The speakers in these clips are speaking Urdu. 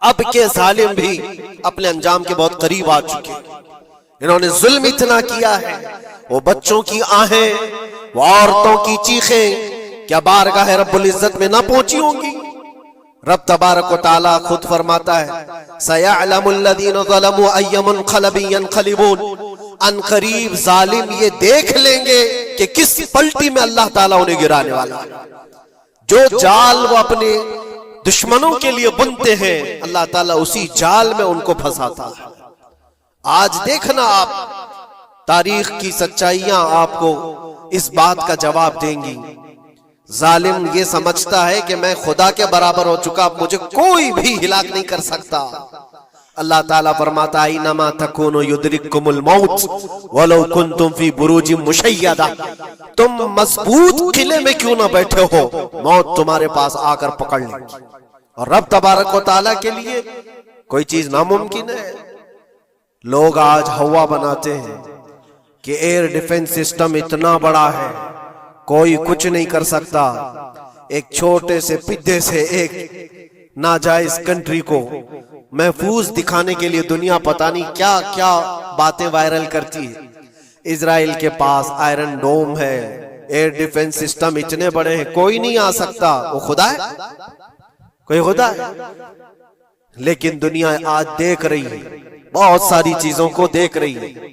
اب کے ظالم بھی اپنے انجام کے بہت قریب آ چکے، انہوں نے ظلم اتنا کیا ہے، وہ بچوں کی آہیں، وہ عورتوں کی چیخیں کیا بارگاہ رب العزت میں نہ پہنچی ہوں گی؟ رب تبارک و تعالیٰ خود فرماتا ہے سَيَعْلَمُ الَّذِينَ ظَلَمُوا أَيَّ مُنْقَلَبٍ يَنْقَلِبُونَ، ان قریب ظالم یہ دیکھ لیں گے کہ کس پلٹی میں اللہ تعالیٰ انہیں گرانے والا ہے۔ جو جال وہ اپنے دشمنوں کے لیے بنتے ہیں اللہ تعالیٰ اسی جال میں ان کو پھنساتا ہے۔ آج دیکھنا آپ تاریخ کی سچائیاں آپ کو اس بات کا جواب دیں گی۔ ظالم یہ سمجھتا ہے کہ میں خدا کے برابر ہو چکا، مجھے کوئی بھی ہلاک نہیں کر سکتا۔ اللہ تعالیٰ فرماتا ہے اینما تکونوا یدرککم الموت ولو کنتم فی بروج مشیدہ، تم مضبوط قلعے میں کیوں نہ بیٹھے ہو، موت تمہارے پاس آ کر پکڑ لے گی۔ اور رب تبارک و تعالیٰ کے لیے کوئی چیز ناممکن ہے۔ لوگ آج ہوا بناتے ہیں کہ ایئر ڈیفنس سسٹم اتنا بڑا ہے کوئی کچھ نہیں کر سکتا، ایک چھوٹے سے پدے سے ایک ناجائز کنٹری کو محفوظ دکھانے کے لیے دنیا پتہ نہیں کیا کیا باتیں وائرل کرتی ہے۔ اسرائیل کے پاس آئرن ڈوم ہے، ایئر ڈیفنس سسٹم اتنے بڑے ہیں، کوئی نہیں آ سکتا۔ وہ خدا ہے؟ کوئی خدا ہے؟ لیکن دنیا آج دیکھ رہی ہے، بہت ساری چیزوں کو دیکھ رہی ہے۔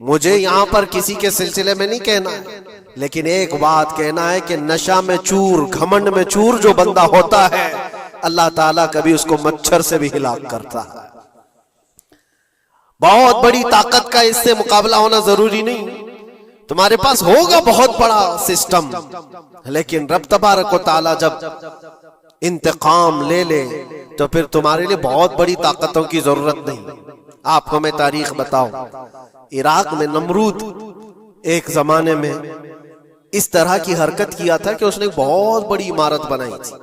مجھے یہاں پر کسی کے سلسلے میں نہیں کہنا ہے، لیکن ایک بات کہنا ہے کہ نشہ میں چور، گھمنڈ میں چور جو بندہ ہوتا ہے اللہ تعالیٰ کبھی اس کو مچھر سے بھی ہلاک کرتا ہے۔ بہت بڑی طاقت کا اس سے مقابلہ ہونا ضروری نہیں، تمہارے پاس ہوگا بہت بڑا سسٹم، لیکن رب تبارک و تعالیٰ جب انتقام لے لے تو پھر تمہارے لیے بہت بڑی طاقتوں کی ضرورت نہیں۔ آپ کو میں تاریخ بتاؤں، عراق میں نمرود ایک زمانے میں اس طرح کی حرکت کیا تھا کہ اس نے بہت بڑی عمارت بنائی تھی،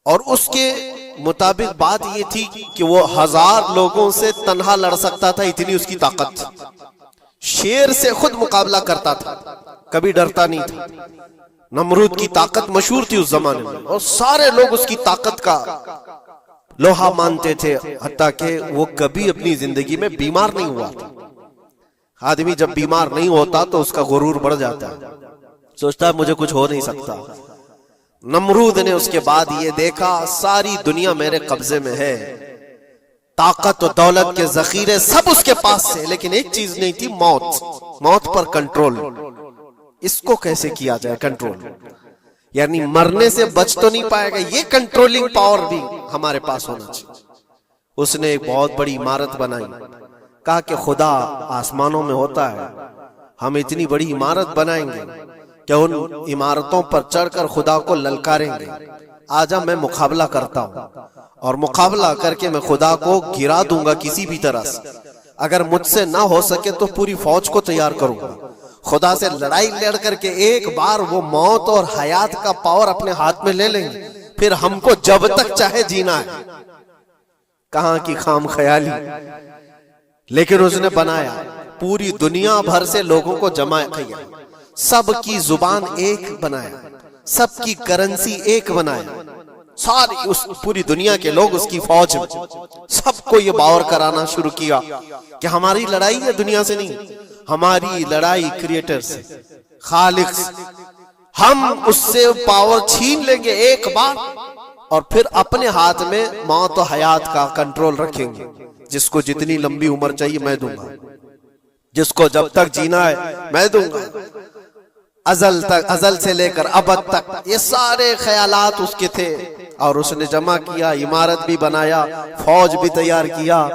اور اس کے مطابق بات یہ تھی کہ وہ 1000 لوگوں سے تنہا لڑ سکتا تھا، اتنی اس کی طاقت تھی۔ شیر سے خود مقابلہ کرتا تھا، کبھی ڈرتا نہیں تھا۔ نمرود کی طاقت مشہور تھی اس زمانے میں، اور سارے لوگ اس کی طاقت کا لوہا مانتے تھے، حتیٰ کہ وہ کبھی اپنی زندگی میں بیمار نہیں ہوا تھا۔ آدمی جب بیمار نہیں ہوتا تو اس کا غرور بڑھ جاتا ہے، سوچتا ہے مجھے کچھ ہو نہیں سکتا۔ نمرود نے اس کے بعد یہ دیکھا ساری دنیا میرے قبضے میں ہے، طاقت و دولت کے ذخیرے سب اس کے پاس سے، لیکن ایک چیز نہیں تھی، موت پر کنٹرول۔ اس کو کیسے کیا جائے کنٹرول؟ یعنی مرنے سے بچ تو نہیں پائے گا، یہ کنٹرولنگ پاور بھی ہمارے پاس ہونا چاہیے۔ اس نے ایک بہت بڑی عمارت بنائی، کہا کہ خدا آسمانوں میں ہوتا ہے، ہم اتنی بڑی عمارت بنائیں گے کہ ان عمارتوں پر چڑھ کر خدا کو للکاریں گے۔ آجا میں مقابلہ کرتا ہوں، اور مقابلہ کر کے میں خدا کو گرا دوں گا کسی بھی طرح سے۔ اگر مجھ سے نہ ہو سکے تو پوری فوج کو تیار کروں گا، خدا سے لڑائی لڑ کر کے ایک بار وہ موت اور حیات کا پاور اپنے ہاتھ میں لے لیں گے، پھر ہم کو جب تک چاہے جینا ہے۔ کہاں کی خام خیالی! لیکن اس نے بنایا، پوری دنیا بھر سے لوگوں کو جمع کیا، سب کی زبان ایک بنایا، سب کی کرنسی ایک بنایا، ساری اس پوری دنیا کے لوگ اس کی فوج میں، سب کو یہ باور کرانا شروع کیا کہ ہماری لڑائی ہے دنیا سے نہیں، ہماری لڑائی کریٹر سے، خالق سے۔ ہم اس سے پاور چھین لیں گے ایک بار، اور پھر اپنے ہاتھ میں موت و حیات کا کنٹرول رکھیں گے۔ جس کو جتنی لمبی عمر چاہیے میں دوں گا، جس کو جب تک جینا ہے میں دوں گا، ازل سے لے کر ابد تک۔ یہ سارے خیالات اس کے تھے، اور اس نے جمع کیا، عمارت بھی بنایا، فوج بھی تیار کیا۔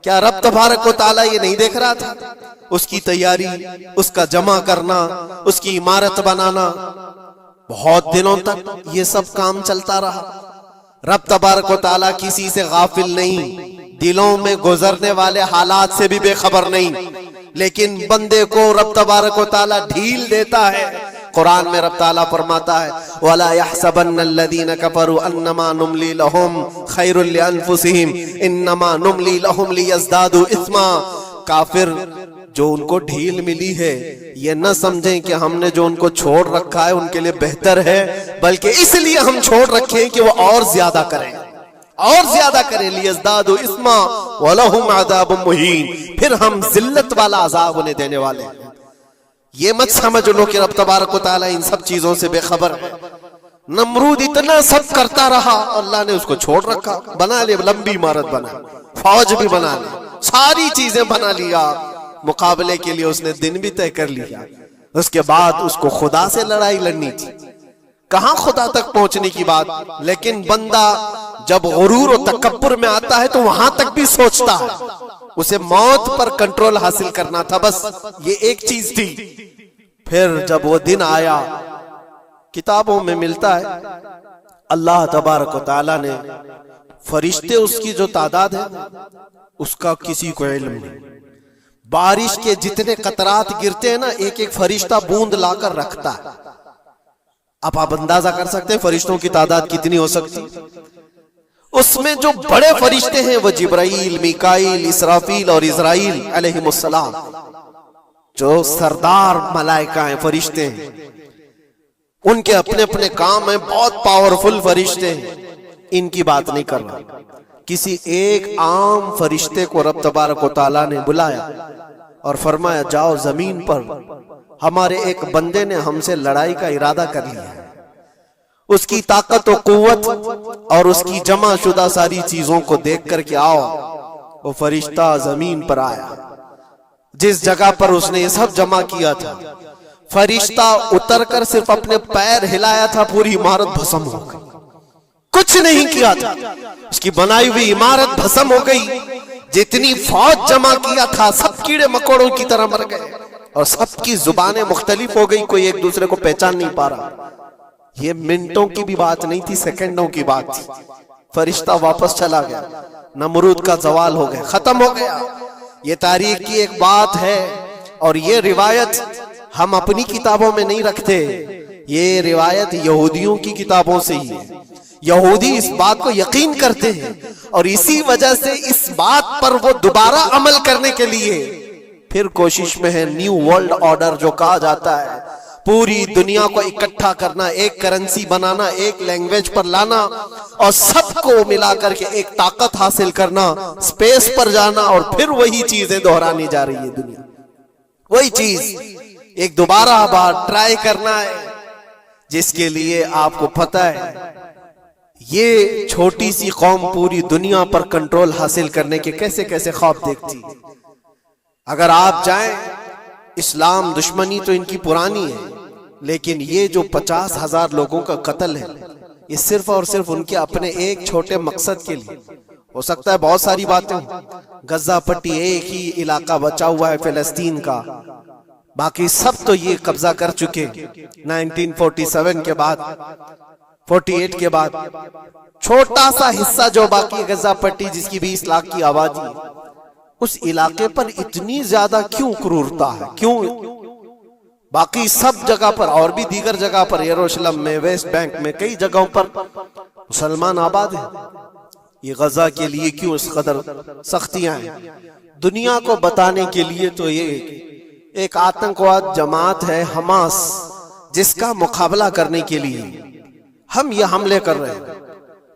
کیا رب تبارک و تعالیٰ یہ نہیں دیکھ رہا تھا؟ اس کی تیاری، اس کا جمع کرنا، اس کی عمارت بنانا، بہت دنوں تک یہ سب کام چلتا رہا۔ رب تبارک و تعالیٰ کسی سے غافل نہیں، دلوں میں گزرنے والے حالات سے بھی بے خبر نہیں، لیکن بندے کو رب تبارک و تعالیٰ ڈھیل دیتا ہے۔ قرآن میں رب تعالیٰ فرماتا ہے وَلَا يَحْسَبَنَّ الَّذِينَ كَفَرُوا أَنَّمَا نُمْلِي لَهُمْ خَيْرٌ لِأَنفُسِهِمْ إِنَّمَا نُمْلِي لَهُمْ لِيَزْدَادُوا إِثْمًا۔ کافر جو ان کو ڈھیل ملی ہے یہ نہ سمجھیں کہ ہم نے جو ان کو چھوڑ رکھا ہے ان کے لیے بہتر ہے، بلکہ اس لیے ہم چھوڑ رکھیں کہ وہ اور زیادہ کریں، اور زیادہ کریں، لیزدادوا اثما ولہم عذاب مہین، پھر ہم ذلت والا عذاب انہیں دینے والے ہیں۔ یہ مت سمجھ لو کہ رب تبارک و تعالیٰ ان سب چیزوں سے بے خبر ہے۔ نمرود اتنا سب کرتا رہا، اللہ نے اس کو چھوڑ رکھا، بنا لے لمبی عمارت، بنا فوج بھی بنا لی، ساری چیزیں بنا لیا، مقابلے کے لیے اس نے دن بھی طے کر لیا۔ اس کے بعد اس کو خدا سے لڑائی لڑنی تھی، کہاں خدا تک پہنچنے کی بات، لیکن بندہ جب غرور و تکبر میں آتا ہے تو وہاں تک بھی سوچتا ہے، اسے موت پر کنٹرول حاصل کرنا تھا، بس یہ ایک چیز تھی۔ پھر جب وہ دن آیا، کتابوں میں ملتا ہے اللہ تبارک و تعالیٰ نے فرشتے اس کی جو تعداد ہے اس کا کسی کو علم نہیں۔ بارش کے جتنے قطرات گرتے ہیں نا، ایک ایک فرشتہ بوند لا کر رکھتا ہے۔ اب آپ اندازہ کر سکتے ہیں فرشتوں کی تعداد کتنی ہو سکتی۔ اس میں جو بڑے فرشتے ہیں وہ جبرائیل، میکائیل، اسرافیل اور اسرائیل علیہم السلام، جو سردار ملائکہ ہیں، فرشتے ہیں، ان کے اپنے اپنے کام ہیں، بہت پاورفل فرشتے ہیں۔ ان کی بات نہیں کر رہا، کسی ایک عام فرشتے کو رب تبارک و تعالیٰ نے بلایا اور فرمایا جاؤ زمین پر، ہمارے ایک بندے نے ہم سے لڑائی کا ارادہ کر لیا ہے، اس کی طاقت و قوت اور اس کی جمع شدہ ساری چیزوں کو دیکھ کر کے آؤ۔ وہ فرشتہ زمین پر آیا، جس جگہ پر اس نے یہ سب جمع کیا تھا، فرشتہ اتر کر صرف اپنے پیر ہلایا تھا، پوری عمارت بھسم ہو گئی۔ کچھ نہیں کیا تھا، اس کی بنائی ہوئی عمارت بھسم ہو گئی۔ جتنی فوج جمع کیا تھا سب کیڑے مکوڑوں کی طرح مر گئے، اور سب کی زبانیں مختلف ہو گئی، کوئی ایک دوسرے کو پہچان نہیں پا رہا۔ یہ منٹوں کی بھی بات نہیں تھی، سیکنڈوں کی بات تھی۔ فرشتہ واپس چلا گیا، نمرود کا زوال ہو گیا، ختم ہو گیا۔ یہ تاریخ کی ایک بات ہے، اور یہ روایت ہم اپنی کتابوں میں نہیں رکھتے، یہ روایت یہودیوں کی کتابوں سے ہی ہے۔ یہودی اس بات کو یقین کرتے ہیں، اور اسی وجہ سے اس بات پر وہ دوبارہ عمل کرنے کے لیے پھر کوشش میں ہے۔ نیو ورلڈ آرڈر جو کہا جاتا ہے، پوری دنیا کو اکٹھا کرنا، ایک کرنسی بنانا، ایک لینگویج پر لانا، اور سب کو ملا کر کے ایک طاقت حاصل کرنا، سپیس پر جانا، اور پھر وہی چیزیں دہرانی جا رہی ہے دنیا، وہی چیز ایک دوبارہ بار ٹرائی کرنا ہے، جس کے لیے آپ کو پتہ ہے یہ چھوٹی سی قوم پوری دنیا پر کنٹرول حاصل کرنے کے کیسے کیسے خواب دیکھتی۔ اگر آپ جائیں، اسلام دشمنی تو ان کی پرانی ہے، لیکن یہ جو 50,000 لوگوں کا قتل ہے، یہ صرف اور صرف ان کے اپنے ایک چھوٹے مقصد کے لیے۔ ہو سکتا ہے بہت ساری باتیں ہوں، غزہ پٹی ایک ہی علاقہ بچا ہوا ہے فلسطین کا، باقی سب تو یہ قبضہ کر چکے 1947 کے بعد، 48 کے بعد۔ چھوٹا سا حصہ جو باقی غزہ پٹی، جس کی 20 لاکھ کی آبادی، اس علاقے پر اتنی زیادہ کیوں کرورتا ہے؟ کیوں؟ باقی سب جگہ پر اور بھی دیگر جگہ پر، یروشلم میں، ویسٹ بینک میں، کئی جگہوں پر مسلمان آباد ہیں، یہ غزہ کے لیے کیوں اس قدر سختیاں ہیں؟ دنیا کو بتانے کے لیے تو یہ ایک آتنکواد جماعت ہے حماس، جس کا مقابلہ کرنے کے لیے ہم یہ حملے کر رہے ہیں،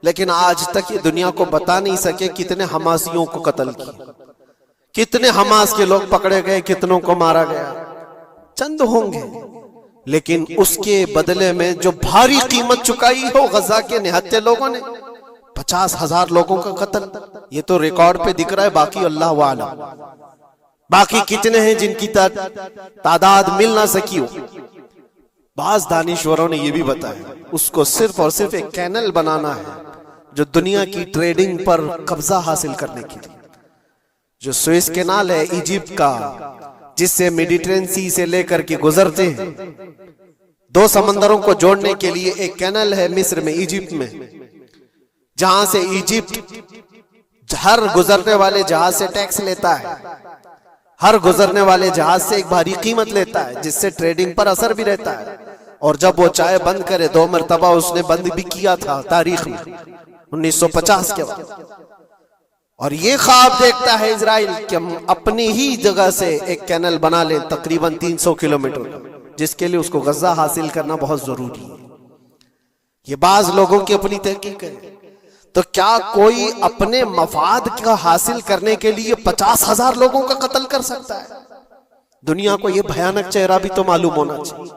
لیکن آج تک یہ دنیا کو بتا نہیں سکے کتنے حماسیوں کو قتل کیا، کتنے حماس کے لوگ پکڑے گئے، کتنوں کو مارا گیا، چند ہوں گے، لیکن اس کے بدلے میں جو بھاری قیمت چکائی ہو غزہ کے نہتے لوگوں نے، 50,000 لوگوں کا قتل، یہ تو ریکارڈ پہ دکھ رہا ہے، باقی اللہ عالم، باقی کتنے ہیں جن کی تعداد مل نہ سکی ہو۔ بعض دانشوروں نے یہ بھی بتایا اس کو صرف اور صرف ایک کینل بنانا ہے جو دنیا کی ٹریڈنگ پر قبضہ حاصل کرنے کے لیے۔ جو سوئس کینال ہے ایجپٹ کا، جس سے میڈیٹرین سی سے لے کر کے گزرتے ہیں، 2 سمندروں کو جوڑنے کے لیے ایک کینل ہے مصر میں، ایجپٹ میں، جہاں سے ایجپٹ ہر گزرنے والے جہاز سے ٹیکس لیتا ہے، ہر گزرنے والے جہاز سے ایک بھاری قیمت لیتا ہے، جس سے ٹریڈنگ پر اثر بھی رہتا ہے۔ اور جب وہ چاہے بند کرے، 2 مرتبہ اس نے بند بھی کیا تھا تاریخ میں، 1950 کے بعد۔ اور یہ خواب دیکھتا ہے اسرائیل کہ ہم اپنی ہی جگہ سے ایک کینل بنا لیں تقریباً 300 کلومیٹر، جس کے لیے اس کو غزہ حاصل کرنا بہت ضروری ہے۔ یہ بعض لوگوں کی اپنی تحقیق ہے۔ تو کیا کوئی اپنے مفاد کا حاصل کرنے کے لیے 50,000 لوگوں کا قتل کر سکتا ہے؟ دنیا کو یہ بھیانک چہرہ بھی تو معلوم ہونا چاہیے.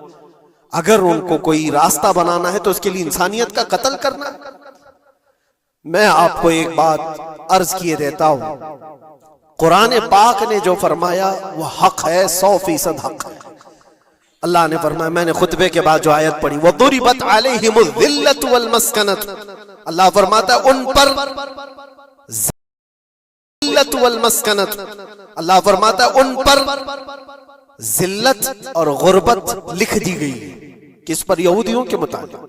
اگر ان کو کوئی راستہ بنانا ہے تو اس کے لیے انسانیت کا قتل کرنا. میں آپ کو ایک بات عرض کیے دیتا ہوں، قرآن پاک نے جو فرمایا وہ حق ہے، 100% حق ہے. اللہ نے فرمایا، میں نے خطبے کے بعد جو آیت پڑھی، وَضُرِبَتْ عَلَيْهِمُ الذِّلَّةُ وَالْمَسْكَنَةُ، اللہ فرماتا ہے ان پر ذلت والمسکنت، اللہ فرماتا ہے ان پر ذلت اور غربت لکھ دی گئی. کس پر؟ یہودیوں کے متعلق.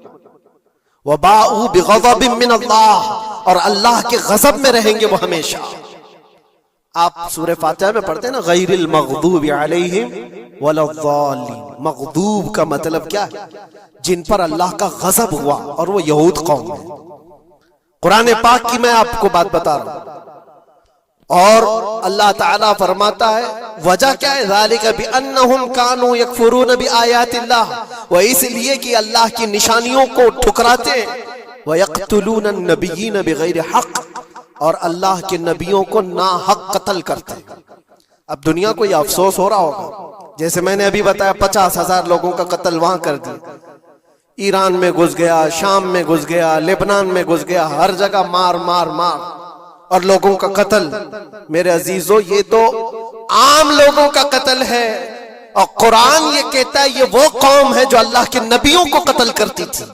وَبَاءُوا بِغَضَبٍ مِّنَ اللَّهِ، اور اللہ کے غضب میں رہیں گے وہ ہمیشہ. آپ سورہ فاتحہ میں پڑھتے ہیں نا، غیر المغضوب علیہم ولا الضالین. مغضوب کا مطلب کیا ہے؟ جن پر اللہ کا غضب ہوا، اور وہ یہود قوم ہے. قرآن پاک کی میں آپ کو بات بتا رہا ہوں. اور اللہ تعالیٰ فرماتا ہے وجہ کیا ہے؟ ذالک بأنہم کانوا یکفرون بآیات اللہ، وہ اس لیے کہ اللہ کی نشانیوں کو ٹھکراتے، ویقتلون النبیین بغیر حق، اور اللہ کے نبیوں کو ناحق قتل کرتے. اب دنیا کو یہ افسوس ہو رہا ہوگا، جیسے میں نے ابھی بتایا 50,000 لوگوں کا قتل وہاں کر دیا. ایران میں گھس گیا، شام میں گھس گیا، لبنان میں گھس گیا، ہر جگہ مار مار مار اور لوگوں کا قتل. میرے عزیزو، یہ تو عام لوگوں کا قتل ہے، اور قرآن یہ کہتا ہے یہ وہ قوم ہے جو اللہ کے نبیوں کو قتل کرتی تھی.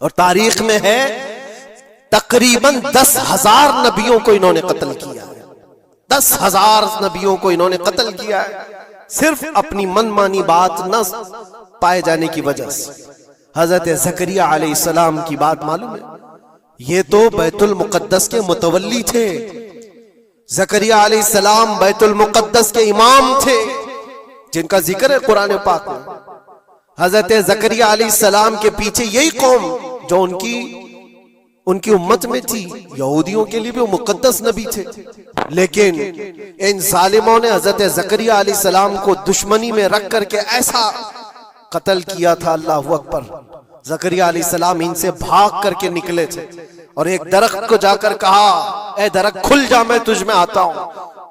اور تاریخ میں ہے تقریباً 10,000 نبیوں کو انہوں نے قتل کیا ہے. 10,000 نبیوں کو انہوں نے قتل کیا ہے، صرف اپنی من مانی بات نہ پائے جانے کی وجہ سے. حضرت زکریا علیہ السلام کی بات معلوم ہے، یہ تو بیت المقدس کے متولی تھے. زکریا علیہ السلام بیت المقدس کے امام تھے، جن کا ذکر ہے قرآن پاک میں. حضرت زکریا علیہ السلام کے پیچھے یہی قوم جو ان کی امت میں تھی، یہودیوں کے لیے بھی وہ مقدس نبی تھے. لیکن ان ظالموں نے حضرت زکریا علیہ السلام کو دشمنی میں رکھ کر کے ایسا قتل کیا تھا. اللہ اکبر. زکریا علیہ السلام ان سے بھاگ کر کے نکلے تھے، اور ایک درخت کو جا کر کہا، اے درخت کھل جا، میں تجھ میں آتا ہوں.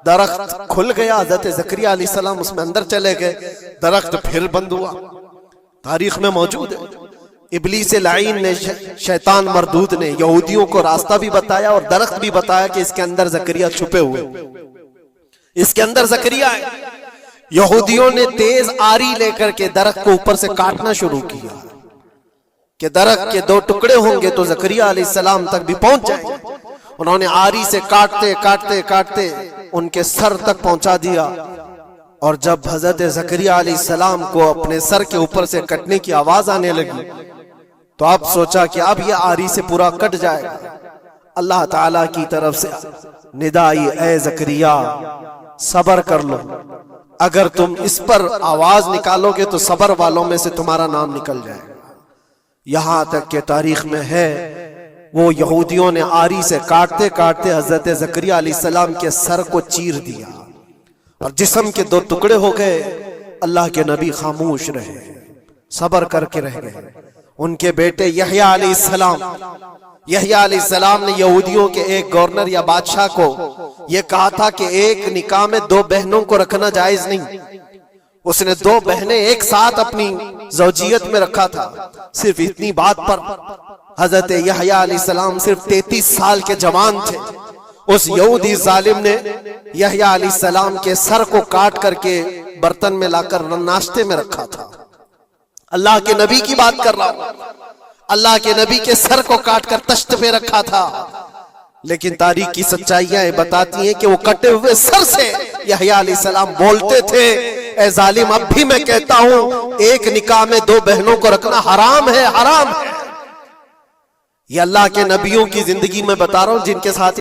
درخت کھل گیا، حضرت زکریا علیہ السلام اس میں اندر چلے گئے، درخت پھر بند ہوا. تاریخ میں موجود ہے. ابلیس لعین نے، شیطان مردود نے یہودیوں کو راستہ بھی بتایا اور درخت بھی بتایا کہ اس کے اندر زکریا چھپے ہوئے، اس کے اندر زکریا ہے. یہودیوں نے تیز آری لے کر کے درخت کو اوپر سے کاٹنا شروع کیا کہ درخت کے 2 ٹکڑے ہوں گے تو زکریا علیہ السلام تک بھی پہنچ جائیں گے. انہوں نے آری سے کاٹتے کاٹتے کاٹتے ان کے سر تک پہنچا دیا. اور جب حضرت زکریا علیہ السلام کو اپنے سر کے اوپر سے کٹنے کی آواز آنے لگی تو اب سوچا کہ اب یہ آری سے پورا کٹ جائے گا. اللہ تعالیٰ کی طرف سے ندا آئی، اے زکریا صبر کر لو، اگر تم اس پر آواز نکالو گے تو صبر والوں میں سے تمہارا نام نکل جائے گا. یہاں تک کہ تاریخ میں ہے وہ یہودیوں نے آری سے کاٹتے کاٹتے حضرت زکریا علیہ السلام کے سر کو چیر دیا اور جسم کے 2 ٹکڑے ہو گئے. اللہ کے نبی خاموش رہے، صبر کر کے رہ گئے. ان کے بیٹے یحییٰ علیہ السلام، یحییٰ علیہ السلام نے یہودیوں کے ایک گورنر یا بادشاہ کو یہ کہا تھا کہ ایک نکاح میں 2 بہنوں کو رکھنا جائز نہیں. اس نے 2 بہنیں ایک ساتھ اپنی زوجیت میں رکھا تھا. صرف اتنی بات پر حضرت یحییٰ علیہ السلام صرف 33 سال کے جوان تھے. اس یہودی ظالم نے یحییٰ علیہ السلام کے سر کو کاٹ کر کے برتن میں لا کر ناشتے میں رکھا تھا. اللہ کے نبی کی بات کر رہا ہوں، اللہ کے نبی کے سر کو کاٹ کر تشت پہ رکھا تھا. لیکن تاریخ کی سچائیاں بتاتی ہیں کہ وہ کٹے ہوئے سر سے یحییٰ علیہ السلام بولتے تھے، اے ظالم اب بھی میں کہتا ہوں ایک نکاح میں 2 بہنوں کو رکھنا حرام ہے، حرام ہے. یہ اللہ کے نبیوں کی زندگی میں بتا رہا ہوں جن کے ساتھ